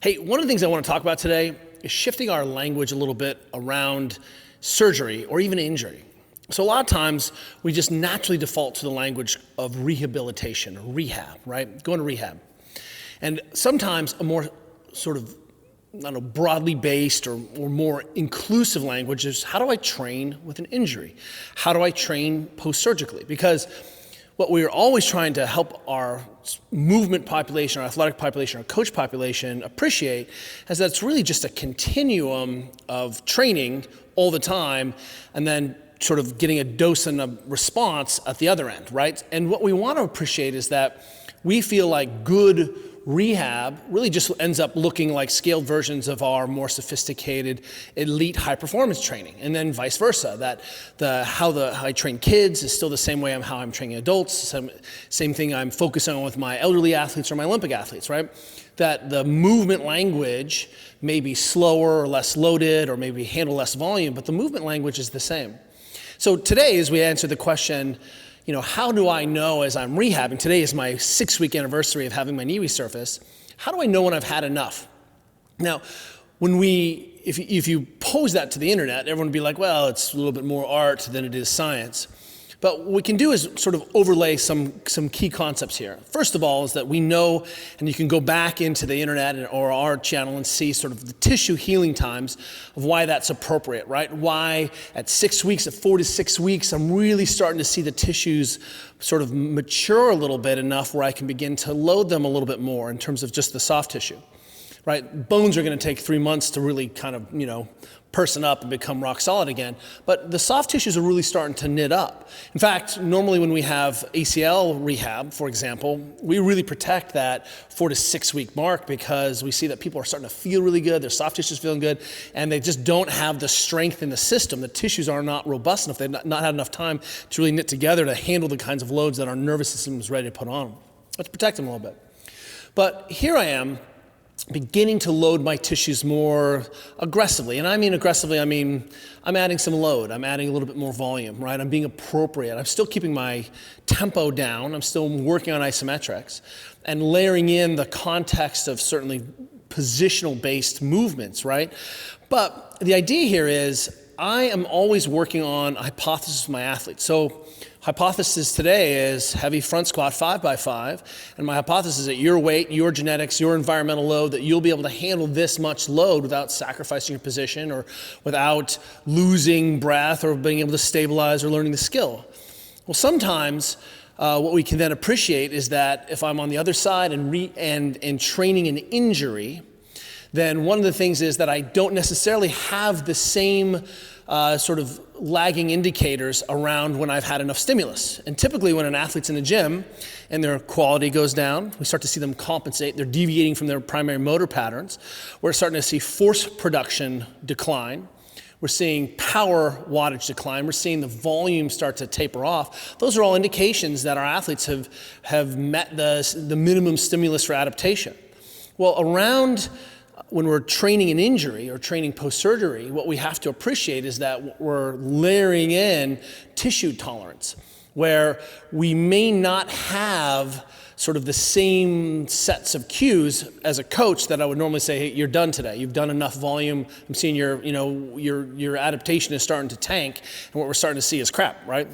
Hey, one of the things I want to talk about today is shifting our language a little bit around surgery or even injury. So a lot of times we just naturally default to the language of rehabilitation or rehab, right? Going to rehab. And sometimes a more sort of, I don't know, broadly based or more inclusive language is how do I train with an injury? How do I train post-surgically? Because what we're always trying to help our movement population, our athletic population, our coach population appreciate is that it's really just a continuum of training all the time and then sort of getting a dose and a response at the other end, right? And what we want to appreciate is that we feel like good rehab really just ends up looking like scaled versions of our more sophisticated elite high performance training, and then vice versa, that how I train kids is still the same way how I'm training adults, same thing I'm focusing on with my elderly athletes or my Olympic athletes, right? That the movement language may be slower or less loaded or maybe handle less volume, but the movement language is the same. So today, as we answer the question, how do I know as I'm rehabbing? Today is my 6-week anniversary of having my knee resurface. How do I know when I've had enough? Now, if you pose that to the internet, everyone would be like, well, it's a little bit more art than it is science. But what we can do is sort of overlay some key concepts here. First of all is that we know, and you can go back into the internet or our channel and see sort of the tissue healing times of why that's appropriate, right? Why at 6 weeks, at 4 to 6 weeks, I'm really starting to see the tissues sort of mature a little bit enough where I can begin to load them a little bit more in terms of just the soft tissue, right? Bones are going to take 3 months to really kind of, person up and become rock solid again. But the soft tissues are really starting to knit up. In fact, normally when we have ACL rehab, for example, we really protect that 4 to 6 week mark because we see that people are starting to feel really good, their soft tissues feeling good, and they just don't have the strength in the system. The tissues are not robust enough. They've not had enough time to really knit together to handle the kinds of loads that our nervous system is ready to put on. Let's protect them a little bit. But here I am, beginning to load my tissues more aggressively. And I mean aggressively, I'm adding some load. I'm adding a little bit more volume, right? I'm being appropriate. I'm still keeping my tempo down. I'm still working on isometrics and layering in the context of certainly positional-based movements, right? But the idea here is I am always working on a hypothesis with my athletes. So hypothesis today is heavy front squat 5x5, and my hypothesis is that your weight, your genetics, your environmental load, that you'll be able to handle this much load without sacrificing your position or without losing breath or being able to stabilize or learning the skill. Well, sometimes what we can then appreciate is that if I'm on the other side and training an injury, then one of the things is that I don't necessarily have the same sort of lagging indicators around when I've had enough stimulus. And typically when an athlete's in the gym and their quality goes down, we start to see them compensate. They're deviating from their primary motor patterns. We're starting to see force production decline. We're seeing power wattage decline. We're seeing the volume start to taper off. Those are all indications that our athletes have met the minimum stimulus for adaptation. Well, when we're training an injury or training post-surgery, what we have to appreciate is that we're layering in tissue tolerance, where we may not have sort of the same sets of cues as a coach that I would normally say, hey, you're done today. You've done enough volume. I'm seeing your adaptation is starting to tank, and what we're starting to see is crap, right?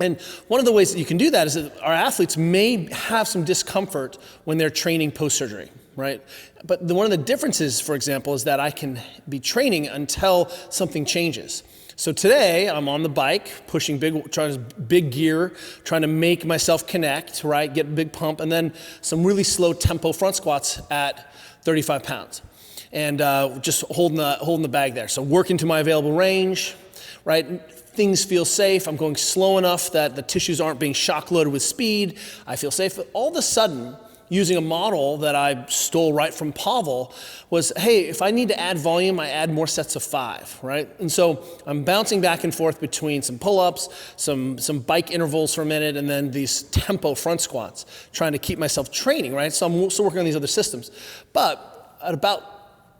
And one of the ways that you can do that is that our athletes may have some discomfort when they're training post-surgery, right? But one of the differences, for example, is that I can be training until something changes. So today I'm on the bike, pushing big gear, trying to make myself connect, right? Get a big pump, and then some really slow tempo front squats at 35 pounds. And just holding the bag there. So working to my available range, right? Things feel safe. I'm going slow enough that the tissues aren't being shock loaded with speed. I feel safe. But all of a sudden, using a model that I stole right from Pavel was, hey, if I need to add volume, I add more sets of 5, right? And so I'm bouncing back and forth between some pull-ups, some bike intervals for a minute, and then these tempo front squats, trying to keep myself training, right? So I'm still working on these other systems. But at about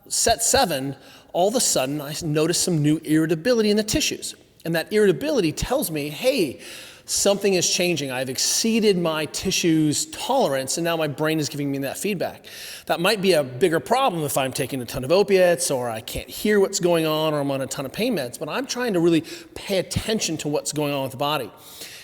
set 7, all of a sudden I notice some new irritability in the tissues. And that irritability tells me, hey, something is changing. I've exceeded my tissue's tolerance, and now my brain is giving me that feedback. That might be a bigger problem if I'm taking a ton of opiates, or I can't hear what's going on, or I'm on a ton of pain meds, but I'm trying to really pay attention to what's going on with the body.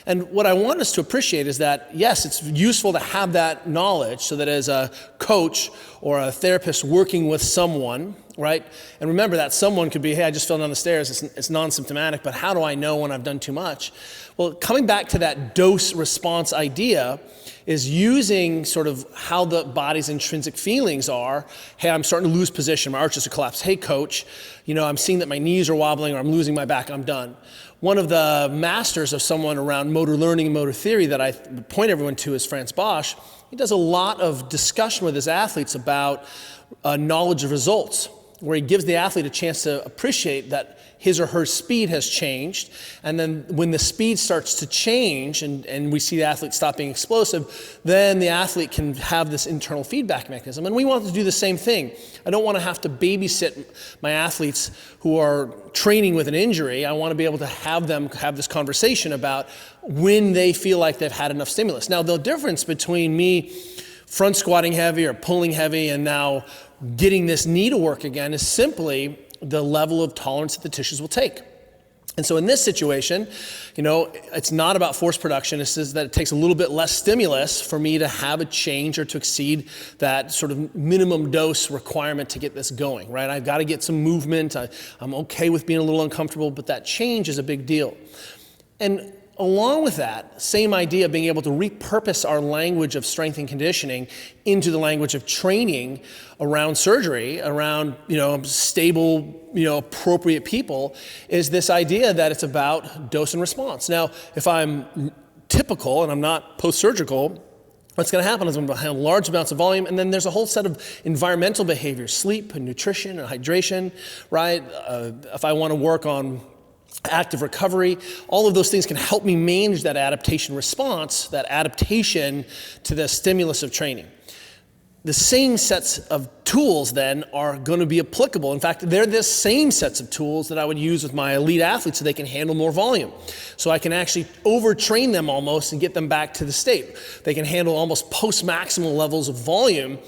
And what I want us to appreciate is that, yes, it's useful to have that knowledge so that as a coach or a therapist working with someone, right? And remember that someone could be, hey, I just fell down the stairs, it's non-symptomatic, but how do I know when I've done too much? Well, coming back to that dose response idea is using sort of how the body's intrinsic feelings are. Hey, I'm starting to lose position, my arches are collapsed. Hey, coach, I'm seeing that my knees are wobbling or I'm losing my back, I'm done. One of the masters of someone around motor learning and motor theory that I point everyone to is Franz Bosch. He does a lot of discussion with his athletes about knowledge of results, where he gives the athlete a chance to appreciate that his or her speed has changed. And then when the speed starts to change and we see the athlete stop being explosive, then the athlete can have this internal feedback mechanism. And we want to do the same thing. I don't want to have to babysit my athletes who are training with an injury. I want to be able to have them have this conversation about when they feel like they've had enough stimulus. Now, the difference between me front squatting heavy or pulling heavy and now getting this knee to work again is simply the level of tolerance that the tissues will take. And so in this situation, it's not about force production. It's just that it takes a little bit less stimulus for me to have a change or to exceed that sort of minimum dose requirement to get this going, right? I've got to get some movement. I'm okay with being a little uncomfortable, but that change is a big deal. And along with that, same idea of being able to repurpose our language of strength and conditioning into the language of training around surgery, around stable, appropriate people, is this idea that it's about dose and response. Now, if I'm typical and I'm not post-surgical, what's going to happen is I'm going to have large amounts of volume, and then there's a whole set of environmental behaviors, sleep and nutrition and hydration, right? If I want to work on active recovery, all of those things can help me manage that adaptation response, that adaptation to the stimulus of training. The same sets of tools then are going to be applicable. In fact, they're the same sets of tools that I would use with my elite athletes so they can handle more volume. So I can actually overtrain them almost and get them back to the state. They can handle almost post-maximal levels of volume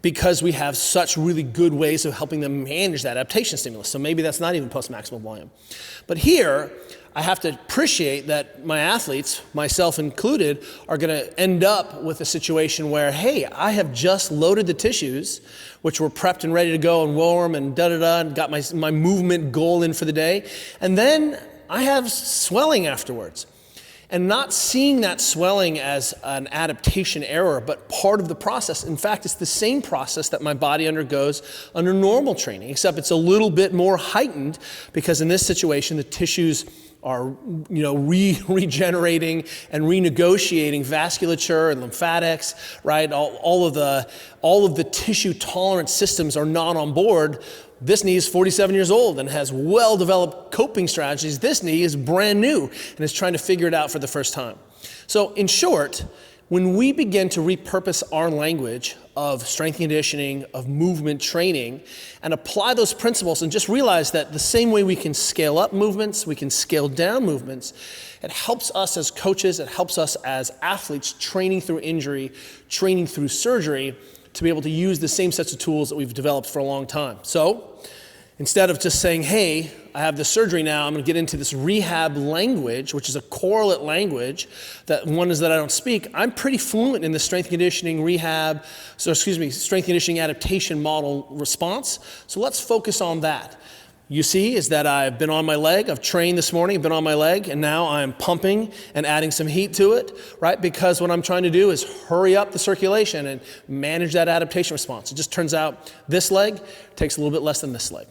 because we have such really good ways of helping them manage that adaptation stimulus. So maybe that's not even post-maximal volume. But here, I have to appreciate that my athletes, myself included, are going to end up with a situation where, hey, I have just loaded the tissues, which were prepped and ready to go and warm and da-da-da, and got my movement goal in for the day. And then I have swelling afterwards. And not seeing that swelling as an adaptation error, but part of the process. In fact, it's the same process that my body undergoes under normal training, except it's a little bit more heightened because in this situation, the tissues are regenerating and renegotiating vasculature and lymphatics, right? All of the tissue tolerance systems are not on board. This knee is 47 years old and has well-developed coping strategies. This knee is brand new and is trying to figure it out for the first time. So in short, when we begin to repurpose our language of strength conditioning, of movement training, and apply those principles and just realize that the same way we can scale up movements, we can scale down movements, it helps us as coaches, it helps us as athletes training through injury, training through surgery, to be able to use the same sets of tools that we've developed for a long time. So instead of just saying, hey, I have this surgery now, I'm going to get into this rehab language, which is a correlate language, that one is that I don't speak. I'm pretty fluent in the strength conditioning strength conditioning adaptation model response. So let's focus on that. You see is that I've been on my leg, I've trained this morning, I've been on my leg, and now I'm pumping and adding some heat to it, right? Because what I'm trying to do is hurry up the circulation and manage that adaptation response. It just turns out this leg takes a little bit less than this leg.